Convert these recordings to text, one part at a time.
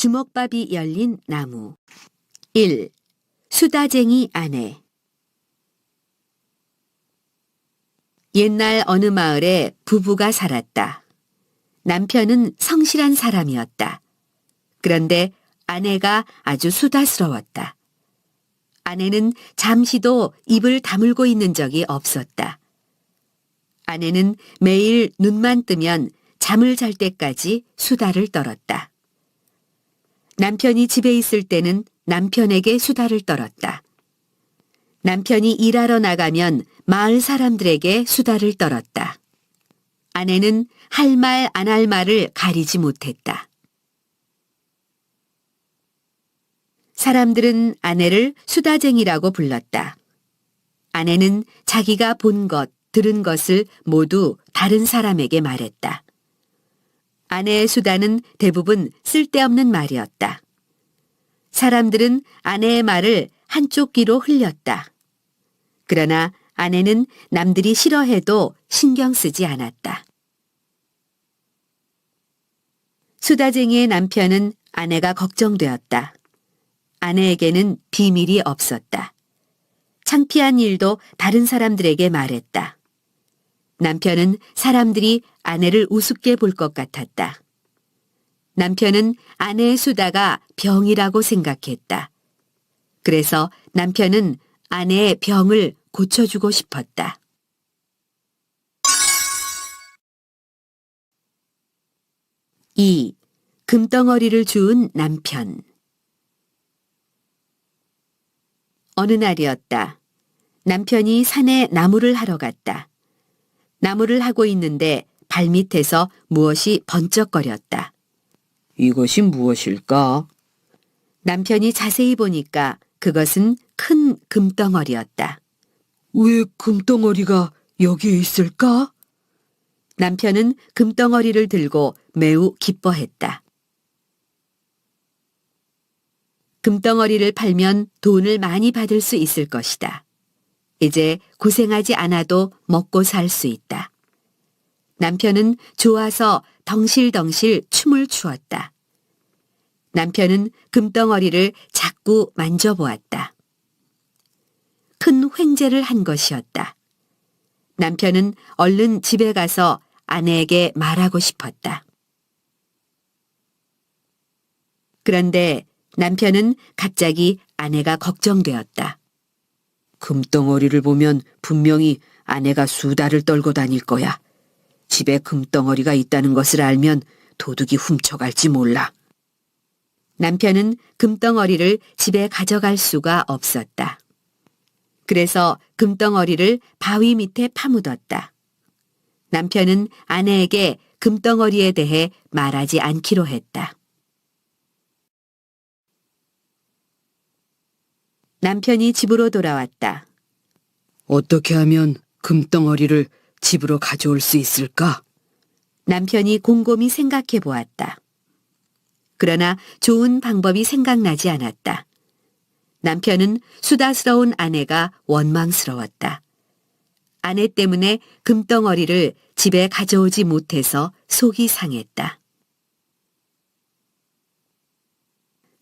주먹밥이 열린 나무. 1. 수다쟁이 아내. 옛날 어느 마을에 부부가 살았다. 남편은 성실한 사람이었다. 그런데 아내가 아주 수다스러웠다. 아내는 잠시도 입을 다물고 있는 적이 없었다. 아내는 매일 눈만 뜨면 잠을 잘 때까지 수다를 떨었다. 남편이 집에 있을 때는 남편에게 수다를 떨었다. 남편이 일하러 나가면 마을 사람들에게 수다를 떨었다. 아내는 할 말 안 할 말을 가리지 못했다. 사람들은 아내를 수다쟁이라고 불렀다. 아내는 자기가 본 것, 들은 것을 모두 다른 사람에게 말했다. 아내의 수다는 대부분 쓸데없는 말이었다. 사람들은 아내의 말을 한쪽 귀로 흘렸다. 그러나 아내는 남들이 싫어해도 신경 쓰지 않았다. 수다쟁이의 남편은 아내가 걱정되었다. 아내에게는 비밀이 없었다. 창피한 일도 다른 사람들에게 말했다. 남편은 사람들이 아내를 우습게 볼 것 같았다. 남편은 아내의 수다가 병이라고 생각했다. 그래서 남편은 아내의 병을 고쳐주고 싶었다. 2. 금덩어리를 주운 남편. 어느 날이었다. 남편이 산에 나무를 하러 갔다. 나무를 하고 있는데 발밑에서 무엇이 번쩍거렸다. 이것이 무엇일까? 남편이 자세히 보니까 그것은 큰 금덩어리였다. 왜 금덩어리가 여기에 있을까? 남편은 금덩어리를 들고 매우 기뻐했다. 금덩어리를 팔면 돈을 많이 받을 수 있을 것이다. 이제 고생하지 않아도 먹고 살 수 있다. 남편은 좋아서 덩실덩실 춤을 추었다. 남편은 금덩어리를 자꾸 만져보았다. 큰 횡재를 한 것이었다. 남편은 얼른 집에 가서 아내에게 말하고 싶었다. 그런데 남편은 갑자기 아내가 걱정되었다. 금덩어리를 보면 분명히 아내가 수다를 떨고 다닐 거야. 집에 금덩어리가 있다는 것을 알면 도둑이 훔쳐갈지 몰라. 남편은 금덩어리를 집에 가져갈 수가 없었다. 그래서 금덩어리를 바위 밑에 파묻었다. 남편은 아내에게 금덩어리에 대해 말하지 않기로 했다. 남편이 집으로 돌아왔다. 어떻게 하면 금덩어리를 집으로 가져올 수 있을까? 남편이 곰곰이 생각해 보았다. 그러나 좋은 방법이 생각나지 않았다. 남편은 수다스러운 아내가 원망스러웠다. 아내 때문에 금덩어리를 집에 가져오지 못해서 속이 상했다.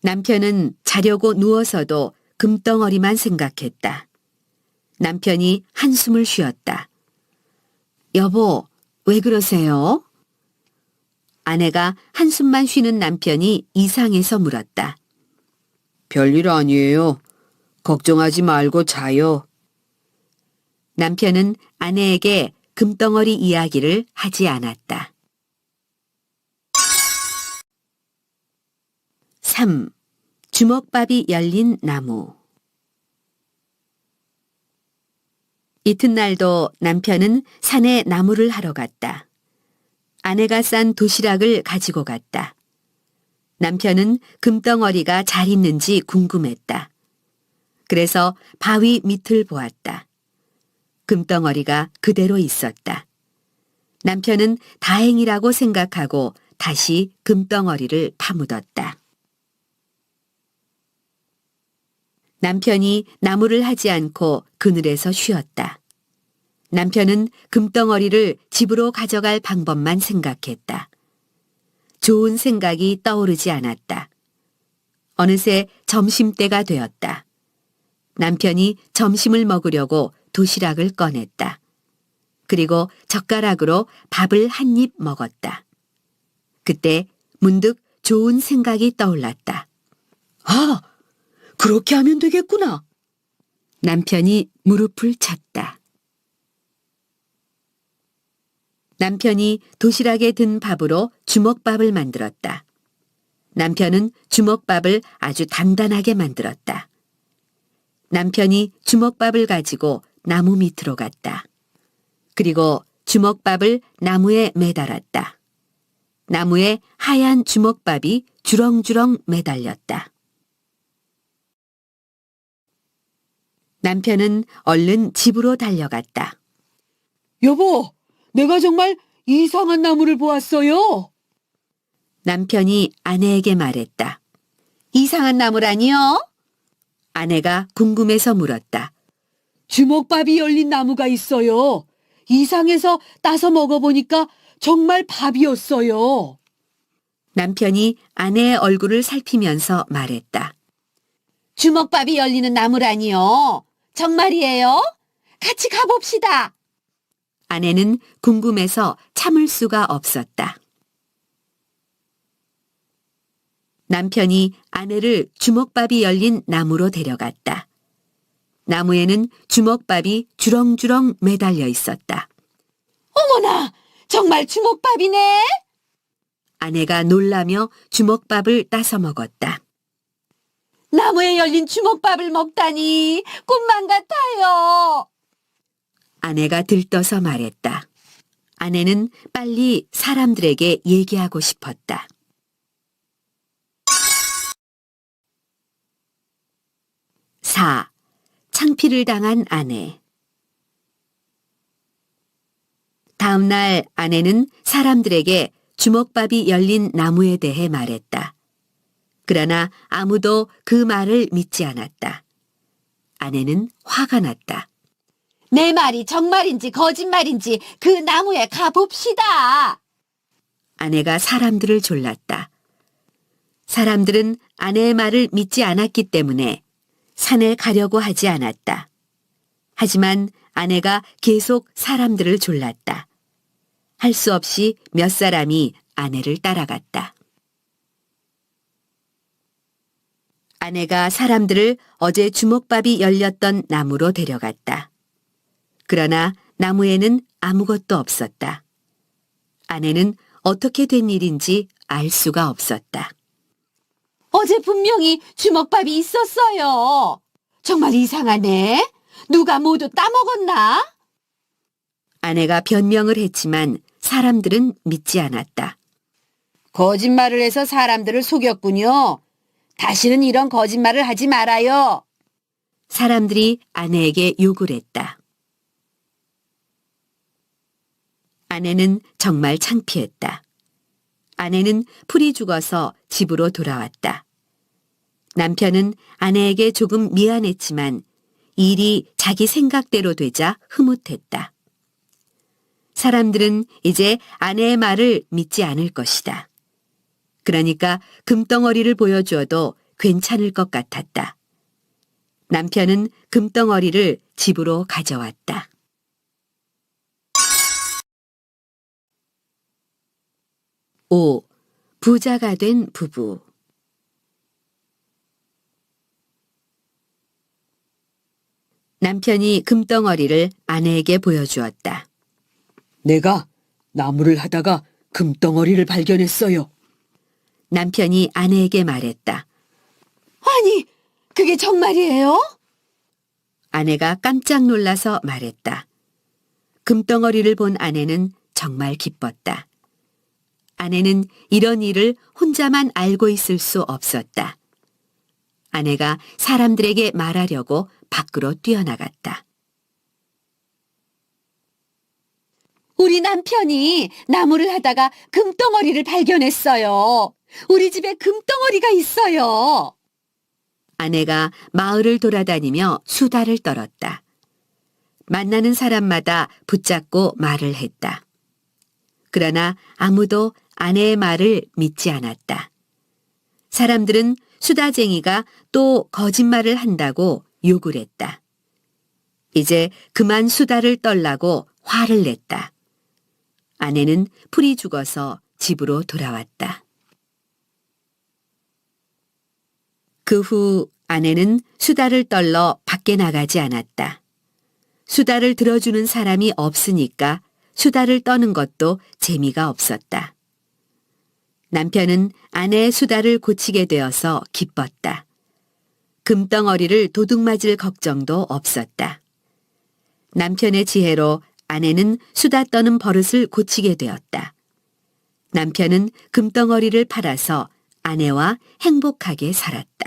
남편은 자려고 누워서도 금덩어리만 생각했다. 남편이 한숨을 쉬었다. 여보, 왜 그러세요? 아내가 한숨만 쉬는 남편이 이상해서 물었다. 별일 아니에요. 걱정하지 말고 자요. 남편은 아내에게 금덩어리 이야기를 하지 않았다. 3. 주먹밥이 열린 나무. 이튿날도 남편은 산에 나무를 하러 갔다. 아내가 싼 도시락을 가지고 갔다. 남편은 금덩어리가 잘 있는지 궁금했다. 그래서 바위 밑을 보았다. 금덩어리가 그대로 있었다. 남편은 다행이라고 생각하고 다시 금덩어리를 파묻었다. 남편이 나무를 하지 않고 그늘에서 쉬었다. 남편은 금덩어리를 집으로 가져갈 방법만 생각했다. 좋은 생각이 떠오르지 않았다. 어느새 점심때가 되었다. 남편이 점심을 먹으려고 도시락을 꺼냈다. 그리고 젓가락으로 밥을 한 입 먹었다. 그때 문득 좋은 생각이 떠올랐다. 아, 그렇게 하면 되겠구나. 남편이 무릎을 쳤다. 남편이 도시락에 든 밥으로 주먹밥을 만들었다. 남편은 주먹밥을 아주 단단하게 만들었다. 남편이 주먹밥을 가지고 나무 밑으로 갔다. 그리고 주먹밥을 나무에 매달았다. 나무에 하얀 주먹밥이 주렁주렁 매달렸다. 남편은 얼른 집으로 달려갔다. 여보, 내가 정말 이상한 나무를 보았어요. 남편이 아내에게 말했다. 이상한 나무라니요? 아내가 궁금해서 물었다. 주먹밥이 열린 나무가 있어요. 이상해서 따서 먹어보니까 정말 밥이었어요. 남편이 아내의 얼굴을 살피면서 말했다. 주먹밥이 열리는 나무라니요? 정말이에요? 같이 가봅시다. 아내는 궁금해서 참을 수가 없었다. 남편이 아내를 주먹밥이 열린 나무로 데려갔다. 나무에는 주먹밥이 주렁주렁 매달려 있었다. 어머나, 정말 주먹밥이네. 아내가 놀라며 주먹밥을 따서 먹었다. 나무에 열린 주먹밥을 먹다니 꿈만 같아요. 아내가 들떠서 말했다. 아내는 빨리 사람들에게 얘기하고 싶었다. 4. 창피를 당한 아내. 다음 날 아내는 사람들에게 주먹밥이 열린 나무에 대해 말했다. 그러나 아무도 그 말을 믿지 않았다. 아내는 화가 났다. 내 말이 정말인지 거짓말인지 그 나무에 가봅시다. 아내가 사람들을 졸랐다. 사람들은 아내의 말을 믿지 않았기 때문에 산에 가려고 하지 않았다. 하지만 아내가 계속 사람들을 졸랐다. 할 수 없이 몇 사람이 아내를 따라갔다. 아내가 사람들을 어제 주먹밥이 열렸던 나무로 데려갔다. 그러나 나무에는 아무것도 없었다. 아내는 어떻게 된 일인지 알 수가 없었다. 어제 분명히 주먹밥이 있었어요. 정말 이상하네. 누가 모두 따먹었나? 아내가 변명을 했지만 사람들은 믿지 않았다. 거짓말을 해서 사람들을 속였군요. 다시는 이런 거짓말을 하지 말아요. 사람들이 아내에게 욕을 했다. 아내는 정말 창피했다. 아내는 풀이 죽어서 집으로 돌아왔다. 남편은 아내에게 조금 미안했지만 일이 자기 생각대로 되자 흐뭇했다. 사람들은 이제 아내의 말을 믿지 않을 것이다. 그러니까 금덩어리를 보여주어도 괜찮을 것 같았다. 남편은 금덩어리를 집으로 가져왔다. 5. 부자가 된 부부. 남편이 금덩어리를 아내에게 보여주었다. 내가 나무를 하다가 금덩어리를 발견했어요. 남편이 아내에게 말했다. 아니, 그게 정말이에요? 아내가 깜짝 놀라서 말했다. 금덩어리를 본 아내는 정말 기뻤다. 아내는 이런 일을 혼자만 알고 있을 수 없었다. 아내가 사람들에게 말하려고 밖으로 뛰어나갔다. 우리 남편이 나무를 하다가 금덩어리를 발견했어요. 우리 집에 금덩어리가 있어요. 아내가 마을을 돌아다니며 수다를 떨었다. 만나는 사람마다 붙잡고 말을 했다. 그러나 아무도 아내의 말을 믿지 않았다. 사람들은 수다쟁이가 또 거짓말을 한다고 욕을 했다. 이제 그만 수다를 떨라고 화를 냈다. 아내는 풀이 죽어서 집으로 돌아왔다. 그 후 아내는 수다를 떨러 밖에 나가지 않았다. 수다를 들어주는 사람이 없으니까 수다를 떠는 것도 재미가 없었다. 남편은 아내의 수다를 고치게 되어서 기뻤다. 금덩어리를 도둑맞을 걱정도 없었다. 남편의 지혜로 아내는 수다 떠는 버릇을 고치게 되었다. 남편은 금덩어리를 팔아서 아내와 행복하게 살았다.